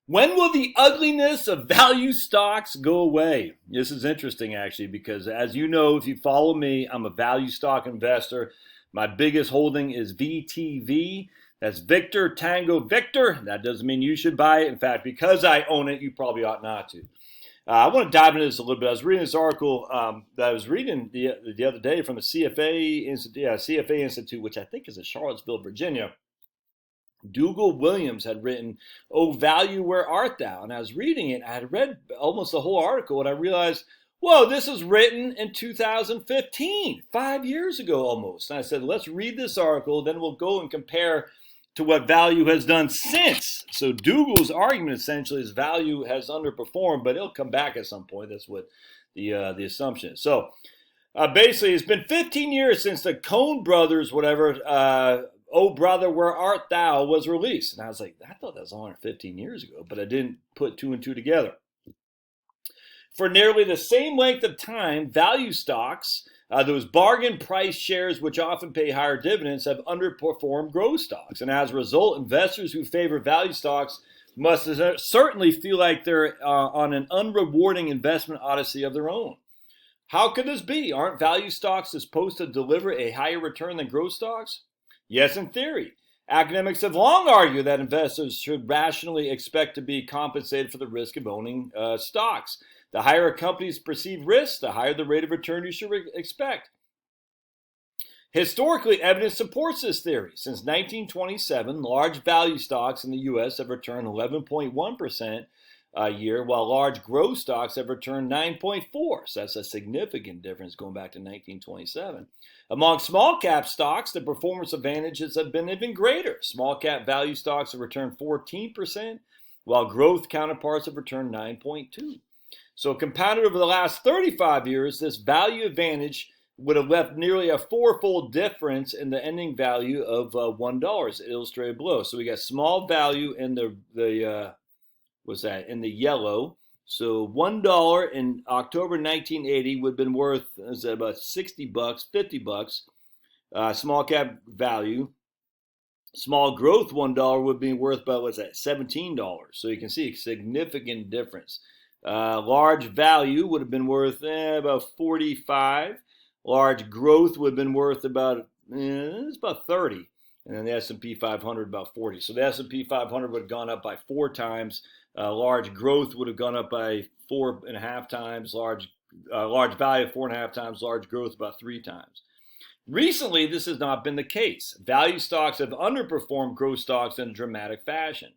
When will the ugliness of value stocks go away? This is interesting, actually, because as you know, if you follow me, I'm a value stock investor. My biggest holding is VTV. That's Victor Tango Victor. That doesn't mean you should buy it. In fact, because I own it, you probably ought not to. I want to dive into this a little bit. I was reading this article that I was reading the other day from the CFA Institute, which I think is in Charlottesville, Virginia. Dougal Williams had written, "Oh, value, where art thou?" And I was reading it. I had read almost the whole article, and I realized, whoa, this was written in 2015, 5 years ago almost. And I said, let's read this article, then we'll go and compare to what value has done since. So Dougal's argument essentially is value has underperformed, but it'll come back at some point. That's what the assumption is. So basically, it's been 15 years since the Coen brothers, "Oh Brother, Where Art Thou" was released. And I was like, I thought that was only 15 years ago, but I didn't put two and two together. For nearly the same length of time, value stocks, those bargain price shares which often pay higher dividends, have underperformed growth stocks. And as a result, investors who favor value stocks must certainly feel like they're on an unrewarding investment odyssey of their own. How could this be? Aren't value stocks supposed to deliver a higher return than growth stocks? Yes, in theory. Academics have long argued that investors should rationally expect to be compensated for the risk of owning stocks. The higher a company's perceived risk, the higher the rate of return you should expect. Historically, evidence supports this theory. Since 1927, large value stocks in the U.S. have returned 11.1% a year, while large growth stocks have returned 9.4%. So that's a significant difference going back to 1927. Among small cap stocks, the performance advantages have been even greater. Small cap value stocks have returned 14%, while growth counterparts have returned 9.2%. So compounded over the last 35 years, this value advantage would have left nearly a fourfold difference in the ending value of $1, illustrated below. So we got small value in the yellow. So $1 in October 1980 would have been worth about $60, $50. Small cap value. Small growth $1 would be worth about $17. So you can see a significant difference. Large value would have been worth about 45. Large growth would have been worth about 30, and then the S&P 500 about 40. So the S&P 500 would have gone up by 4 times. Large growth would have gone up by 4.5 times. Large value 4.5 times. Large growth about 3 times. Recently, this has not been the case. Value stocks have underperformed growth stocks in a dramatic fashion.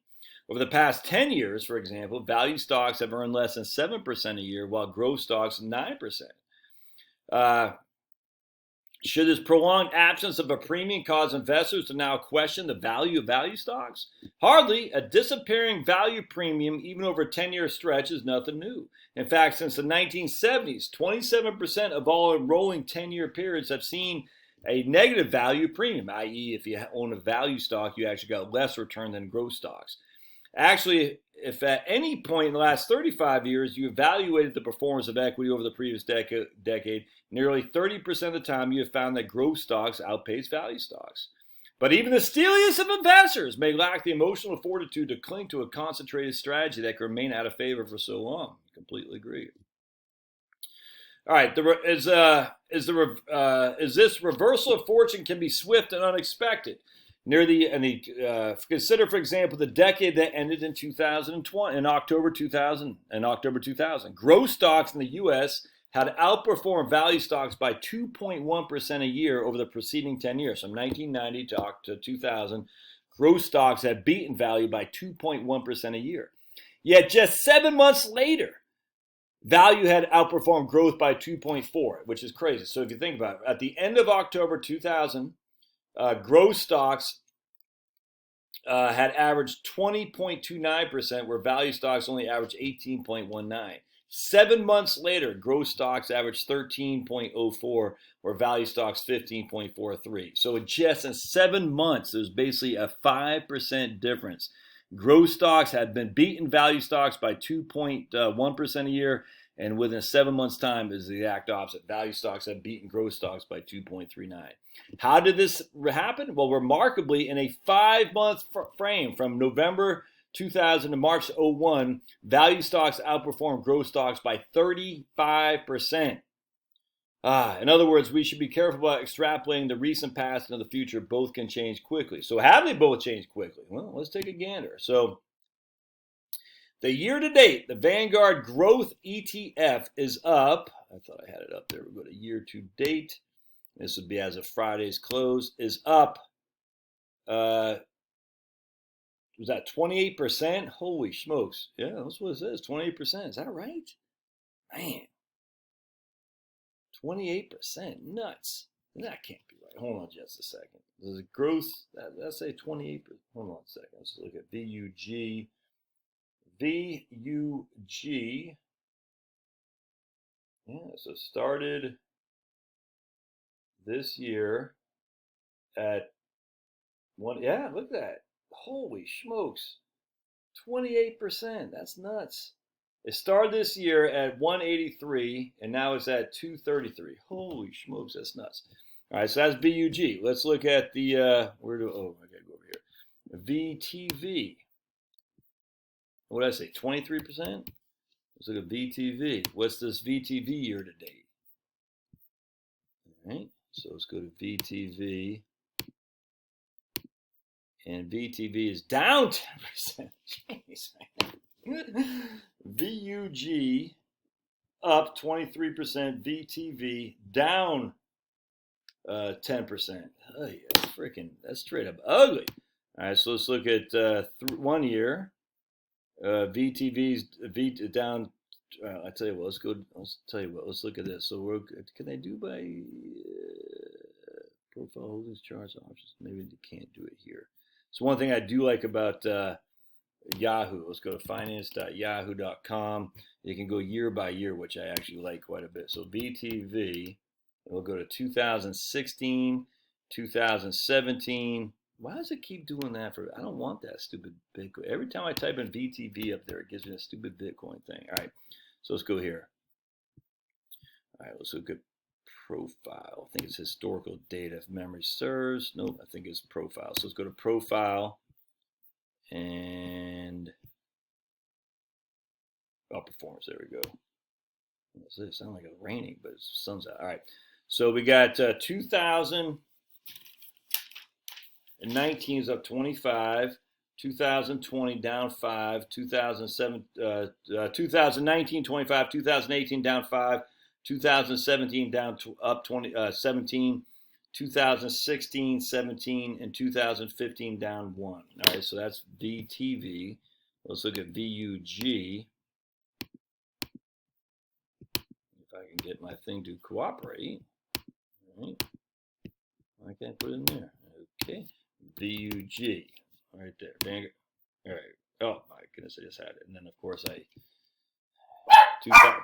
Over the past 10 years, for example, value stocks have earned less than 7% a year, while growth stocks 9%. Should this prolonged absence of a premium cause investors to now question the value of value stocks? Hardly. A disappearing value premium, even over a 10-year stretch, is nothing new. In fact, since the 1970s, 27% of all enrolling 10-year periods have seen a negative value premium, i.e., if you own a value stock, you actually got less return than growth stocks. Actually, if at any point in the last 35 years you evaluated the performance of equity over the previous decade, nearly 30% of the time you have found that growth stocks outpace value stocks. But even the steeliest of investors may lack the emotional fortitude to cling to a concentrated strategy that can remain out of favor for so long. I completely agree. All right, is this reversal of fortune can be swift and unexpected? Consider, for example, the decade that ended in October 2000. Growth stocks in the U.S. had outperformed value stocks by 2.1% a year over the preceding 10 years. From 1990 to 2000, growth stocks had beaten value by 2.1% a year. Yet just 7 months later, value had outperformed growth by 2.4, which is crazy. So if you think about it, at the end of October 2000, growth stocks had averaged 20.29%, where value stocks only averaged 18.19. 7 months later, growth stocks averaged 13.04, where value stocks 15.43. So just in 7 months, there's basically a 5% difference. Growth stocks had been beaten value stocks by 2.1% a year, and within 7 months' time is the exact opposite. Value stocks have beaten growth stocks by 2.39. How did this happen? Well, remarkably, in a 5-month frame from November 2000 to March 01, value stocks outperformed growth stocks by 35%. In other words, we should be careful about extrapolating the recent past into the future. Both can change quickly. So have they both changed quickly? Well, let's take a gander. So the year to date, the Vanguard Growth ETF is up. I thought I had it up there. We'll go to year to date. This would be as of Friday's close. Is up. Was that 28%? Holy smokes. Yeah, that's what it says. 28%. Is that right? Man. 28%. Nuts. That can't be right. Hold on just a second. There's a growth. Let's say 28%. Hold on a second. Let's look at VUG. VUG. Yeah, so started this year at one. Yeah, look at that. Holy smokes. 28%. That's nuts. It started this year at 183, and now it's at 233. Holy smokes, that's nuts. All right, so that's VUG. Let's look at the, I gotta go over here. VTV. What did I say, 23%? Let's look at VTV. What's this VTV year to date? All right, so let's go to VTV. And VTV is down 10%. Jeez, man. VUG up 23%. VTV down 10%. Oh, yeah, freaking, that's straight up ugly. All right, so let's look at 1 year. VTV's down. I tell you what, let's look at this. So can they do by profile holdings, charts, options? Maybe they can't do it here. So one thing I do like about Yahoo, let's go to finance.yahoo.com. You can go year by year, which I actually like quite a bit. So VTV, we'll go to 2016, 2017. Why does it keep doing that for? I don't want that stupid Bitcoin. Every time I type in VTV up there, it gives me a stupid Bitcoin thing. All right, so let's go here. All right, let's look at profile. I think it's historical data if memory serves. Nope, I think it's profile. So let's go to profile and performance. There we go. What's this? Sound like it's raining, but the sun's out. All right. So we got 2019 is up 25. 2020 down 5. 2019 25. 2018 down 5. 2017 down up 17. 2016 17 and 2015 down 1. All right, so that's VTV. Let's look at VUG. If I can get my thing to cooperate. All right. I can't put it in there. Okay. VUG. Right there. All right. Oh my goodness, I just had it. And then of course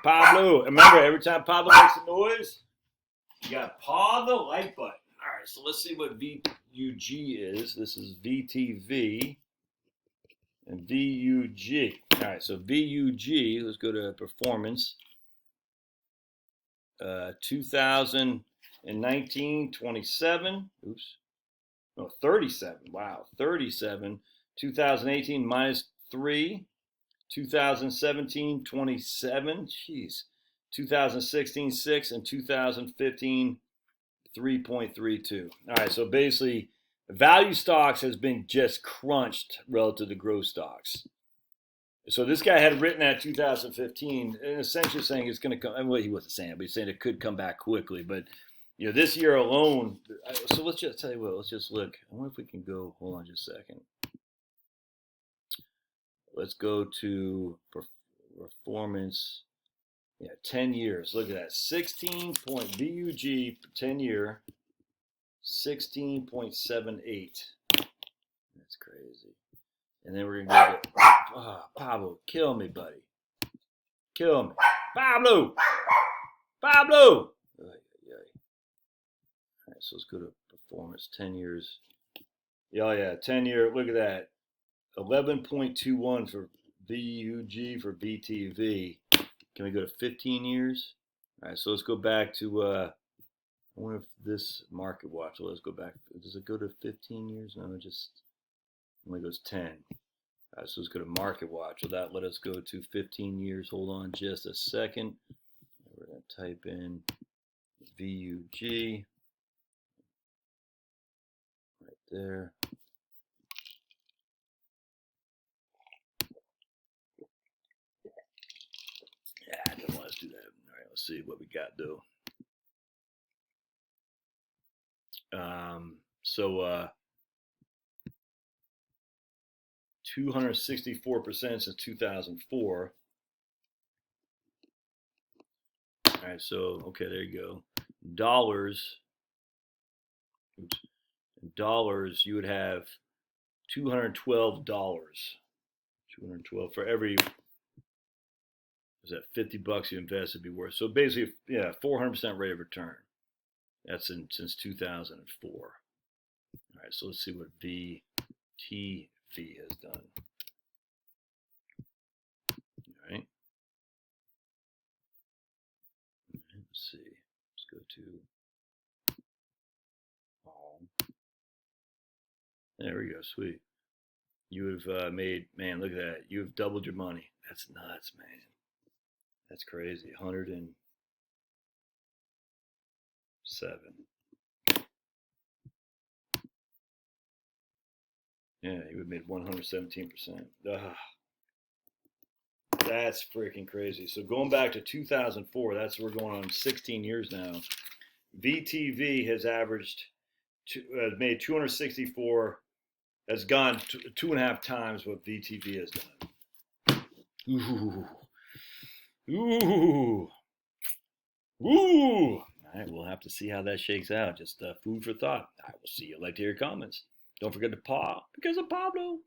Pablo. Remember, every time Pablo makes a noise, you got to paw the like button. All right, so let's see what VUG is. This is VTV and VUG. All right, so VUG, let's go to performance. 2019, 27. Oops. No, 37. Wow, 37. 2018, minus 3. 2017, 27. Jeez. 2016, 6. And 2015, 3.32. All right, so basically, value stocks has been just crunched relative to growth stocks. So this guy had written that 2015, and essentially saying it's going to come. Well, he wasn't saying it, but he's saying it could come back quickly. But you know, this year alone. So let's just tell you what. Let's just look. I wonder if we can go. Hold on, just a second. Let's go to performance. Yeah, 10 years. Look at that. 16 point VUG 10 year. 16.78. That's crazy. And then we're gonna go to Pablo, kill me, buddy. Kill me. Pablo! Pablo! All right, so let's go to performance. 10 years. Oh yeah, 10 year, look at that. 11.21 for VUG for VTV. Can we go to 15 years? All right, so let's go back to I wonder if this market watch, let's go back. Does it go to 15 years? No, it just only goes 10. All right, so let's go to Market Watch. So that let us go to 15 years. Hold on just a second. We're going to type in VUG right there. Yeah, I didn't want us to do that. All right, let's see what we got though. So 264% since 2004. All right, so okay, there you go. Dollars. Oops. In dollars, you would have $212. 212 for every, is that $50 you invest, it'd be worth. So basically, yeah, 400% rate of return. That's since 2004. All right, so let's see what VTV has done. All right. Let's see. Let's go to all. There we go. Sweet. You have made, man, look at that. You have doubled your money. That's nuts, man. That's crazy. 107. Yeah, you have made 117%. That's freaking crazy. So going back to 2004, that's we're going on 16 years now. VTV has made 264. Has gone 2.5 times what VTV has done. Ooh. Ooh. Ooh. All right, we'll have to see how that shakes out. Just food for thought. I will see you. Like to hear your comments. Don't forget to paw because of Pablo.